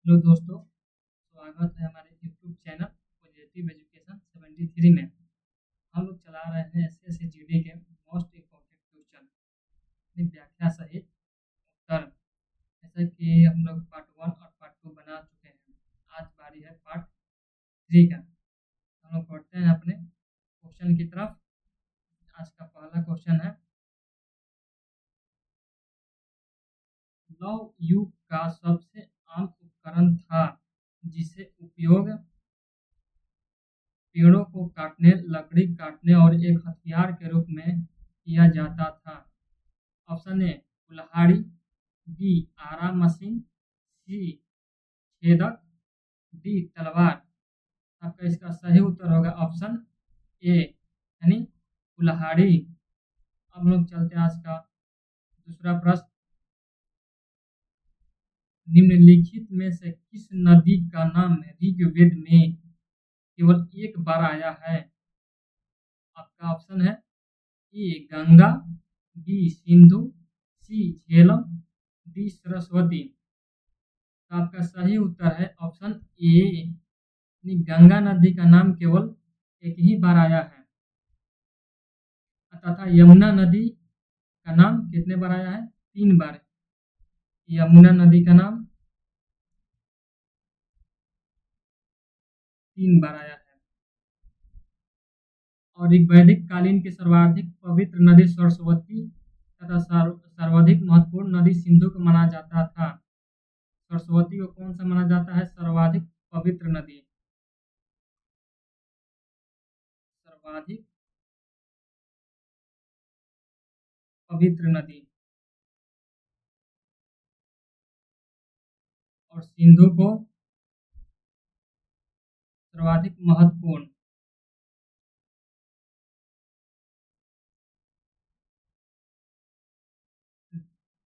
Hello दोस्तों, स्वागत है हमारे यूट्यूब चैनल पॉजिटिव एजुकेशन 73 में। हम लोग चला रहे हैं एस एस जी डी के मोस्ट इम्पोर्टेंट क्वेश्चन अपनी व्याख्या सहित उत्तर। जैसा कि हम लोग पार्ट 1 और पार्ट 2 बना चुके हैं, आज बारी है पार्ट 3 का। हम लोग पढ़ते हैं अपने क्वेश्चन की तरफ। आज का पहला क्वेश्चन है, लौह युग का सबसे आम उपकरण था जिसे उपयोग पेड़ों को काटने, लकड़ी काटने और एक हथियार के रूप में किया जाता था। ऑप्शन ए कुल्हाड़ी, बी आरा मशीन, सी छेदक, डी तलवार। आपका इसका सही उत्तर होगा ऑप्शन ए यानी कुल्हाड़ी। अब हम लोग चलते हैं आज का दूसरा प्रश्न, निम्नलिखित में से किस नदी का नाम ऋग्वेद में केवल एक बार आया है? आपका ऑप्शन है ए गंगा, बी सिंधु, सी झेलम, डी सरस्वती। तो आपका सही उत्तर है ऑप्शन ए, गंगा नदी का नाम केवल एक ही बार आया है। तथा यमुना नदी का नाम कितने बार आया है? 3 बार। यमुना नदी का नाम 3 बार आया है। और एक वैदिक कालीन की सर्वाधिक पवित्र नदी सरस्वती तथा सर्वाधिक महत्वपूर्ण नदी सिंधु को माना जाता था। सरस्वती को कौन सा माना जाता है? सर्वाधिक पवित्र नदी, सर्वाधिक पवित्र नदी। और सिंधु को सर्वाधिक महत्वपूर्ण।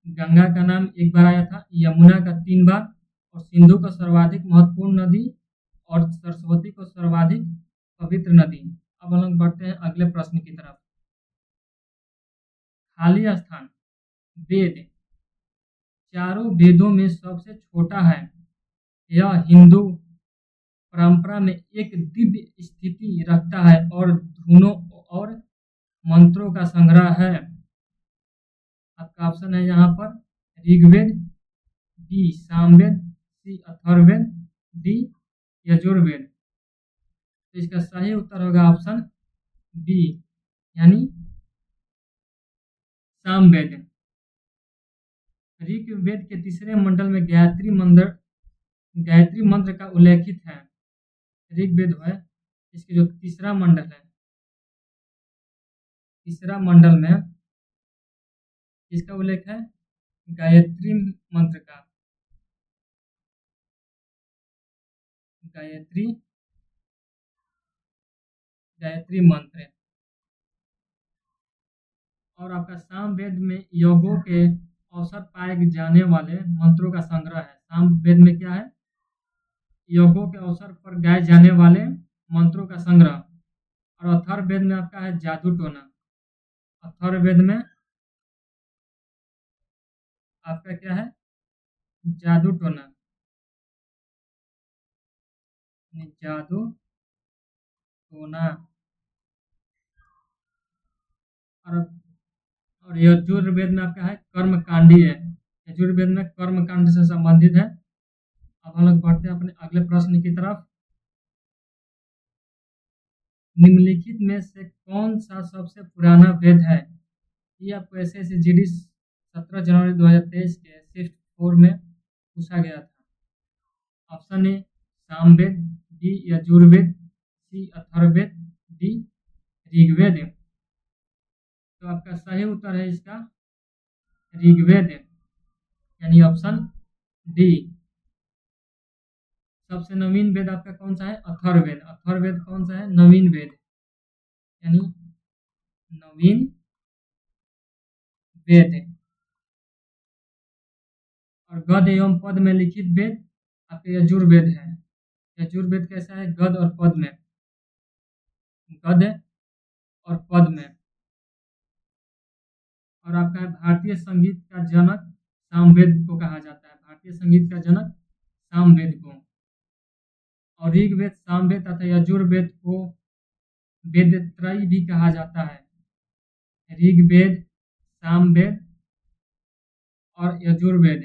गंगा का नाम एक बार आया था, यमुना का 3 बार, और सिंधु को सर्वाधिक महत्वपूर्ण नदी और सरस्वती को सर्वाधिक पवित्र नदी। अब हम लोग बढ़ते हैं अगले प्रश्न की तरफ। खाली स्थान वेद चारों वेदों में सबसे छोटा है। यह हिंदू परंपरा में एक दिव्य स्थिति रखता है और धुनों और मंत्रों का संग्रह है। आपका ऑप्शन है यहाँ पर ऋग्वेद, बी सामवेद, सी अथर्ववेद, डी यजुर्वेद। तो इसका सही उत्तर होगा ऑप्शन बी यानी सामवेद। ऋग्वेद के तीसरे मंडल में गायत्री मंत्र का उल्लेखित है। ऋग्वेद है इसके जो तीसरा मंडल है, तीसरा मंडल में इसका उल्लेख है गायत्री मंत्र का। गायत्री मंत्र। और आपका सामवेद में योगों के अवसर पाए जाने वाले मंत्रों का संग्रह है। सामवेद में क्या है? योगों के अवसर पर गाए जाने वाले मंत्रों का संग्रह। और अथर्ववेद में आपका है जादू टोना। अथर्ववेद में आपका क्या है? जादू टोना, जादू टोना। और यजुर्वेद में आपका है कर्मकांडी है। यजुर्वेद में कर्मकांड से संबंधित है। अब हम लोग बढ़ते हैं अपने अगले प्रश्न की तरफ। निम्नलिखित में से कौन सा सबसे पुराना वेद है? ये आपको SSGD 17 जनवरी 2023 के शिफ्ट 4 में पूछा गया था। Option A Samaveda, B Yajurveda, C Atharvaveda, D Rigveda. तो आपका सही उत्तर है इसका ऋग्वेद यानी ऑप्शन डी। सबसे नवीन वेद आपका कौन सा है? अथर्ववेद। अथर्ववेद कौन सा है? नवीन वेद यानी नवीन वेद। और गद एवं पद में लिखित वेद आपके यजुर्वेद है। यजुर्वेद कैसा है? गद और पद में, गद और पद में। और आपका भारतीय संगीत का जनक सामवेद को कहा जाता है। भारतीय संगीत का जनक सामवेद को। और ऋग्वेद, सामवेद तथा यजुर्वेद को वेदत्रयी भी कहा जाता है। ऋग्वेद, सामवेद और यजुर्वेद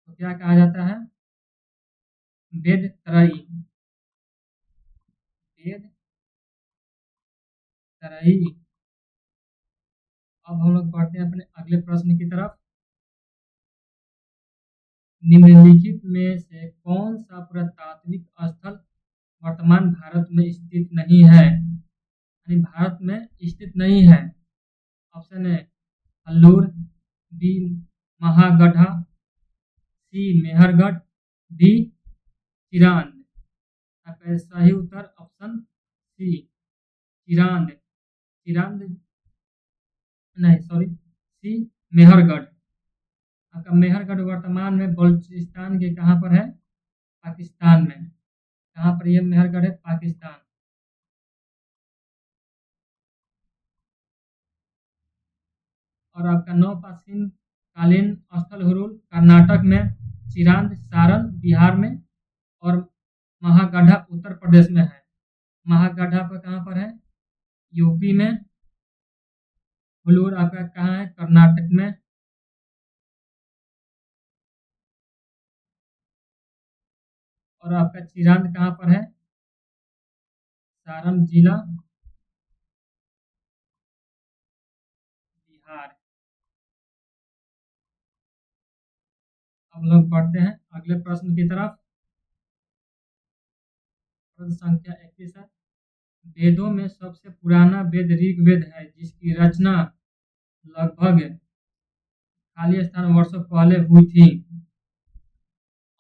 तो क्या कहा जाता है? वेदत्रयी। वेदत्रयी। अब हम लोग बढ़ते हैं अपने अगले प्रश्न की तरफ। निम्नलिखित में से कौन सा पुरातात्विक स्थल वर्तमान भारत में स्थित नहीं है? यानी भारत में स्थित नहीं है। ऑप्शन है हल्लूर, बी महागढ़ा, सी मेहरगढ़, डी चिरांद। आपका सही उत्तर ऑप्शन सी चिरांद। चिरांद नहीं, सॉरी, सी मेहरगढ़। आपका मेहरगढ़ वर्तमान में बलूचिस्तान के कहाँ पर है? पाकिस्तान में। कहाँ पर यह मेहरगढ़ है? पाकिस्तान। और आपका नवपाषाण कालीन स्थल हुरुल कर्नाटक में, चिरांद सारण बिहार में और महागढ़ा उत्तर प्रदेश में है। महागढ़ा पर कहाँ पर है? यूपी में। हुलूर आपका कहाँ है? कर्नाटक में। और आपका चिरांद कहाँ पर है? सारण जिला, बिहार। अब लोग बढ़ते हैं अगले प्रश्न की तरफ। प्रश्न संख्या 21 है। वेदों में सबसे पुराना वेद ऋग्वेद है, जिसकी रचना लगभग खाली स्थान वर्षों पहले हुई थी।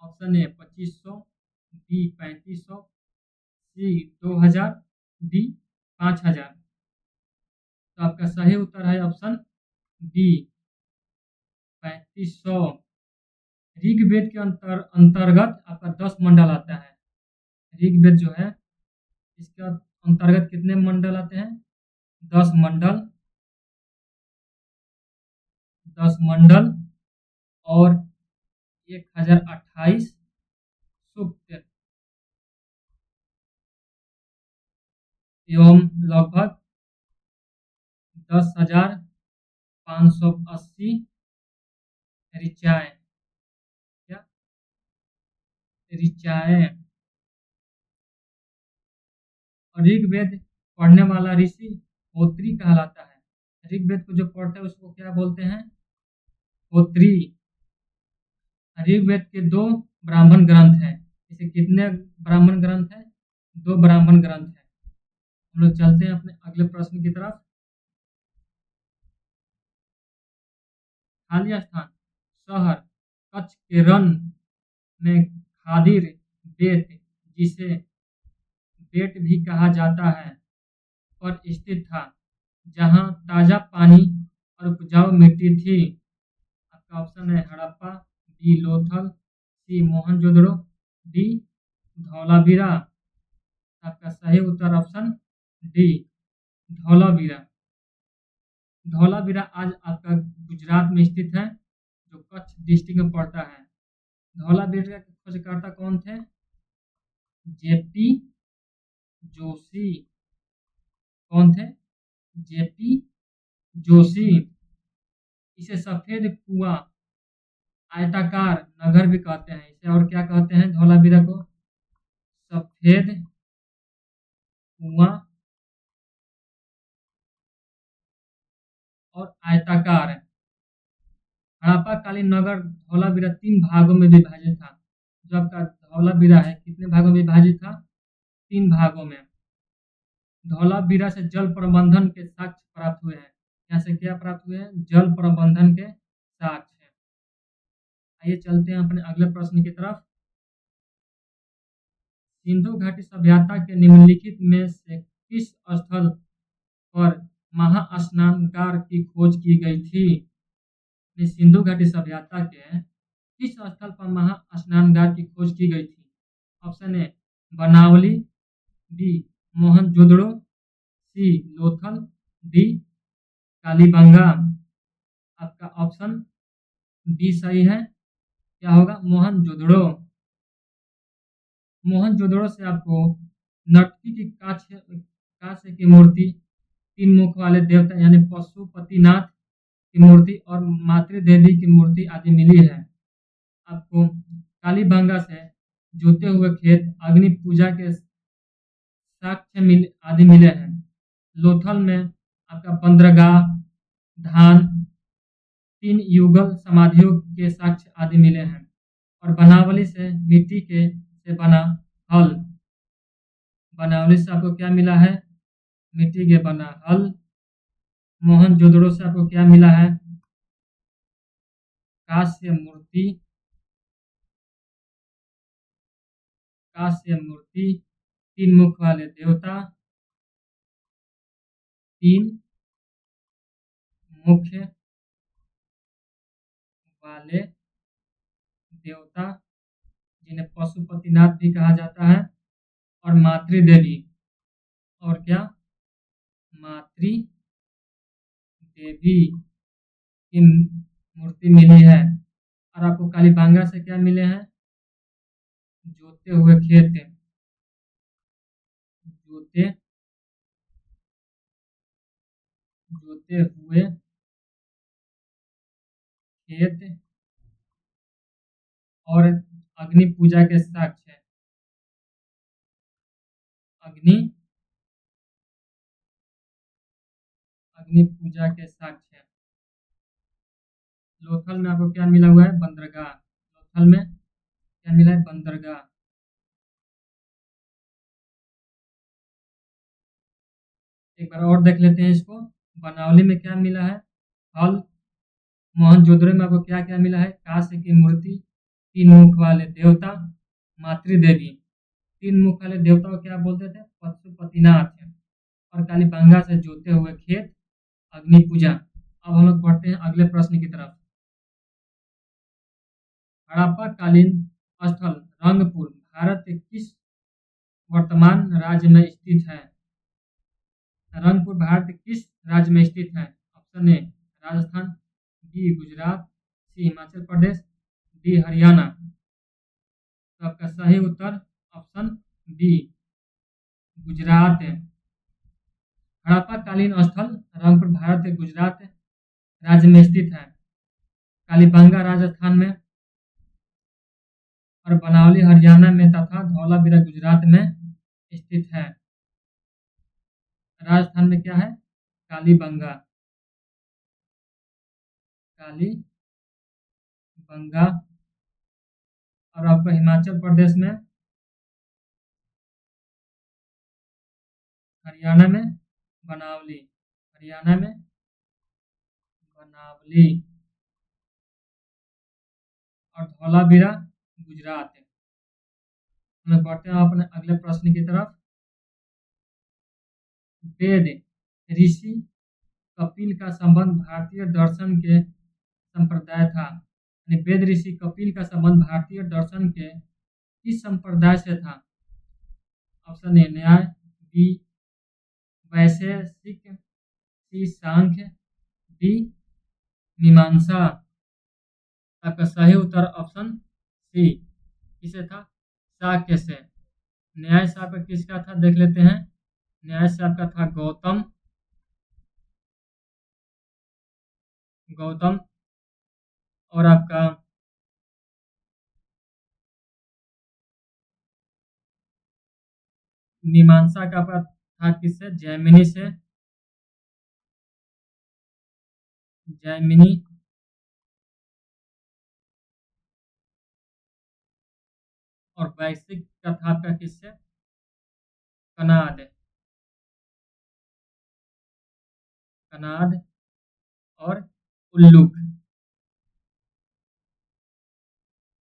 Option A 2500, B 3500, C 2000, D 5000। तो आपका सही उत्तर है ऑप्शन बी 3500। ऋग्वेद के अंतर्गत आपका 10 मंडल आता है। ऋग्वेद जो है इसका अंतर्गत कितने मंडल आते हैं? 10 मंडल। 10 मंडल और 1028 सूक्त एवं लगभग 10,580 ऋचाएं। क्या? ऋचाएं। और ऋग्वेद पढ़ने वाला ऋषि होत्री कहलाता है। ऋग्वेद को जो पढ़ता है उसको क्या बोलते हैं? होत्री। ऋग्वेद के 2 ब्राह्मण ग्रंथ हैं। इसे कितने ब्राह्मण ग्रंथ हैं? 2 ब्राह्मण ग्रंथ हैं। हम लोग चलते हैं अपने अगले प्रश्न की तरफ। खाली स्थान शहर कच्छ के रन में खादिर बेट, जिसे बेट भी कहा जाता है, पर स्थित था, जहां ताजा पानी और उपजाऊ मिट्टी थी। आपका ऑप्शन है हड़प्पा, बी लोथल, सी मोहनजोदड़ो, डी धौलावीरा। आपका सही उत्तर ऑप्शन डी धौलावीरा। धौलावीरा आज आपका गुजरात में स्थित है, जो कच्छ डिस्ट्रिक्ट में पड़ता है। धौलावीरा के खोजकर्ता कौन थे? जेपी जोशी। कौन थे? जेपी जोशी। इसे सफेद कुआं आयताकार नगर भी कहते हैं। इसे और क्या कहते हैं? धौलावीरा को सफेद कुआं और आयताकार। हड़प्पाकालीन नगर धौलावीरा 3 भागों में विभाजित था। जो आपका धौलावीरा है कितने भागों में विभाजित था? 3 भागों में। धौलावीरा से जल प्रबंधन के साक्ष्य प्राप्त हुए हैं। यहाँ से क्या प्राप्त हुए हैं? जल प्रबंधन के साक्ष्य। आइए चलते हैं अपने अगले प्रश्न की तरफ। सिंधु घाटी सभ्यता के निम्नलिखित में से किस स्थल पर महास्नानगार की खोज की गई थी? सिंधु घाटी सभ्यता के किस स्थल पर महास्नानगार की खोज की गई थी? Option A Banawali, B Mohenjodaro, C Lothal, D Kalibangan. आपका ऑप्शन बी सही है। क्या होगा? मोहनजोदड़ो। मोहनजोदड़ो से आपको नर्तकी की कांस्य की मूर्ति, तीन मुख वाले देवता यानी पशुपतिनाथ की मूर्ति और मातृदेवी की मूर्ति आदि मिली है। आपको कालीबंगा से जोते हुए खेत, अग्नि पूजा के साक्ष्य आदि मिले हैं। लोथल में आपका बंदरगाह, धान, तीन युगल समाधियों के साक्ष्य आदि मिले हैं। और बनावली से मिट्टी के से बना हल, बनावली से आपको क्या मिला है? मिट्टी के बना हल। मोहनजोदड़ो से आपको क्या मिला है? कांस्य मूर्ति, कांस्य मूर्ति, तीन मुख वाले देवता, तीन मुख्य वाले देवता जिन्हें पशुपतिनाथ भी कहा जाता है, और मातृदेवी, और क्या? मातृ देवी की मूर्ति मिली है। और आपको कालीबांगा से क्या मिले हैं? जोते हुए खेत, जोते जोते हुए खेत और अग्नि पूजा के साक्ष्य, अग्नि अग्नि पूजा के साक्ष्य। लोथल में आपको क्या मिला हुआ है? बंदरगाह। लोथल में क्या मिला है? बंदरगाह। एक बार और देख लेते हैं इसको। बनावली में क्या मिला है? हल। मोहनजोदड़ो में आपको क्या क्या मिला है? कांस्य की मूर्ति, तीन मुख वाले देवता, मातृदेवी। तीन मुख वाले देवता को क्या बोलते थे? पशुपतिनाथ। और कालीबंगा से जोते हुए खेत, अग्नि पूजा। अब हम लोग बढ़ते हैं अगले प्रश्न की तरफ। हड़प्पा कालीन स्थल रंगपुर भारत के किस वर्तमान राज्य में स्थित है? रंगपुर भारत के किस राज्य में स्थित है? Option A Rajasthan, B Gujarat, C Himachal Pradesh, D Haryana. तो आपका सही उत्तर ऑप्शन बी गुजरात है। हड़प्पा कालीन स्थल रंगपुर भारत के गुजरात राज्य में स्थित है। कालीबंगा राजस्थान में और बनावली हरियाणा में तथा धौलावीरा गुजरात में स्थित है। राजस्थान में क्या है? कालीबंगा, कालीबंगा। और आपका हिमाचल प्रदेश में, हरियाणा में बनावली, हरियाणा में बनावली, और धौलावीरा गुजरात है। हम बढ़ते हैं अपने अगले प्रश्न की तरफ। वेद ऋषि कपिल का संबंध भारतीय दर्शन के संप्रदाय था। वेद ऋषि कपिल का संबंध भारतीय दर्शन के किस संप्रदाय से था? ऑप्शन ए न्याय, बी वैशेषिक, सी सांख्य, डी मीमांसा। आपका सही उत्तर ऑप्शन सी किसे था? शाक्य से। न्याय से आपका किसका था? देख लेते हैं। न्याय से आपका था गौतम, गौतम। और आपका मीमांसा का था किससे? जैमिनी से, जैमिनी। और वैश्विक का था आपका किससे? कनाद, कनाद। और उल्लुक,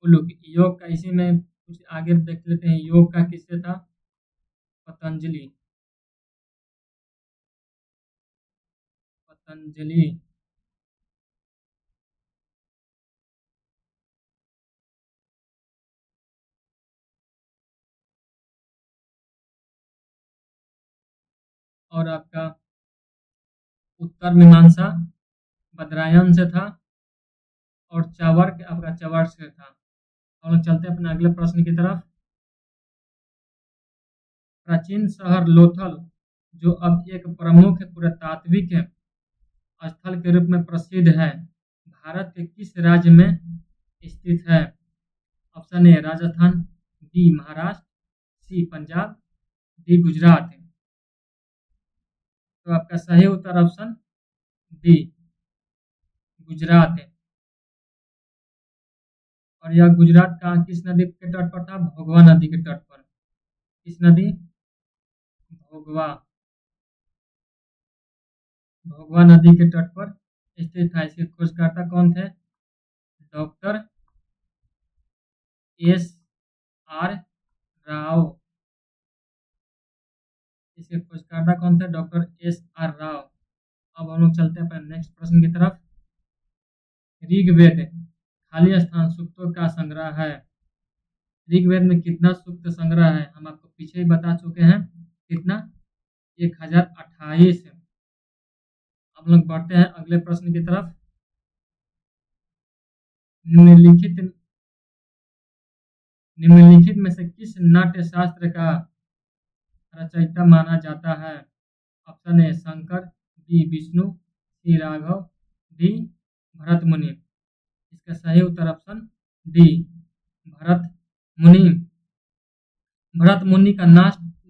उल्लुक। योग का इसी में कुछ आगे देख लेते हैं। योग का किससे था? पतंजलि, पतंजलि। और आपका उत्तर मीमांसा बद्रायन से था। और चावर्क आपका चवर्क से था। हम लोग चलते हैं अपने अगले प्रश्न की तरफ। प्राचीन शहर लोथल, जो अब एक प्रमुख पुरातात्विक स्थल के रूप में प्रसिद्ध है, भारत के किस राज्य में स्थित है? Option A Rajasthan, B Maharashtra, C Punjab, D Gujarat. तो आपका सही उत्तर ऑप्शन डी गुजरात है। और यह गुजरात का किस नदी के तट पर था? भोगवा नदी के तट पर। किस नदी? भोगवा। भोगवा नदी के तट पर स्थित था। इसके खोजकर्ता कौन थे? Doctor S R Rao. इसके खोजकर्ता कौन थे? Doctor S R Rao. अब हम लोग चलते हैं अपने नेक्स्ट प्रश्न की तरफ। ऋग्वेद खाली स्थान सूक्तों का संग्रह है। ऋग्वेद में कितना सूक्त संग्रह है? हम आपको पीछे ही बता चुके हैं। कितना? 1028। अब लोग बढ़ते हैं अगले प्रश्न की तरफ। निम्नलिखित में से किस नाट्य शास्त्र का रचयिता माना जाता है? Option A Shankar, B Vishnu, C Raghav, D Bharat Muni. इसका सही उत्तर ऑप्शन डी भरत मुनि। भरत मुनि का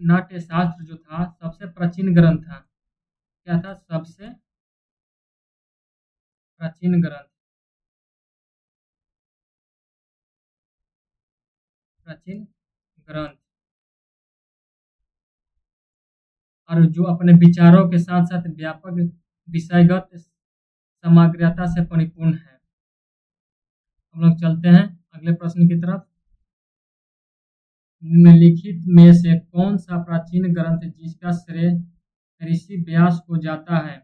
नाट्य शास्त्र जो था सबसे प्राचीन ग्रंथ था। क्या था? सबसे प्राचीन ग्रंथ। प्राचीन ग्रंथ। और जो अपने विचारों के साथ साथ व्यापक विषयगत समग्रता से परिपूर्ण है। हम लोग चलते हैं अगले प्रश्न की तरफ। निम्नलिखित में से कौन सा प्राचीन ग्रंथ जिसका श्रेय ऋषि व्यास को जाता है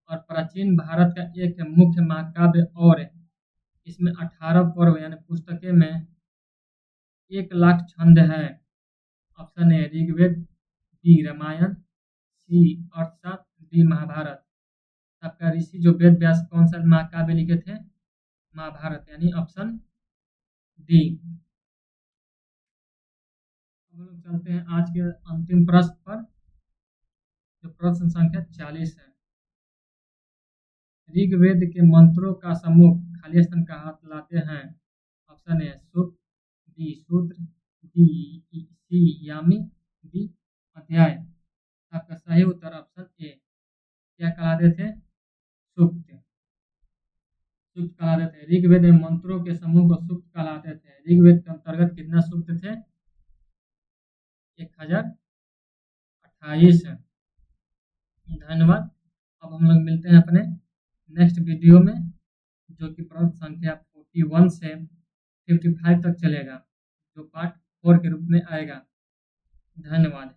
और प्राचीन भारत का एक मुख्य महाकाव्य, और इसमें 18 पर्व यानी पुस्तकें में 1,00,000 छंद है? Option A Rigveda, B Ramayana, C Arthashastra, D Mahabharat. आपका ऋषि जो वेद व्यास कौन सा महाकाव्य लिखे थे? महाभारत, यानी ऑप्शन डी। हम लोग चलते हैं आज के अंतिम प्रश्न पर, जो प्रश्न संख्या 40 है। ऋग्वेद के मंत्रों का समूह खाली स्थान कहाँ लाते हैं? ऑप्शन ए सूक्त, बी सूत्र, सी यामी, डी अध्याय। आपका सही उत्तर ऑप्शन ए क्या कहलाते थे? सूक्त। सूक्त कहलाते थे। ऋग्वेद में मंत्रों के समूह को सूक्त कहलाते थे। ऋग्वेद के अंतर्गत कितना सूक्त थे? 1028। धन्यवाद। अब हम लोग मिलते हैं अपने नेक्स्ट वीडियो में, जो कि प्रश्न संख्या 41 से 55 तक चलेगा, जो पार्ट 4 के रूप में आएगा। धन्यवाद।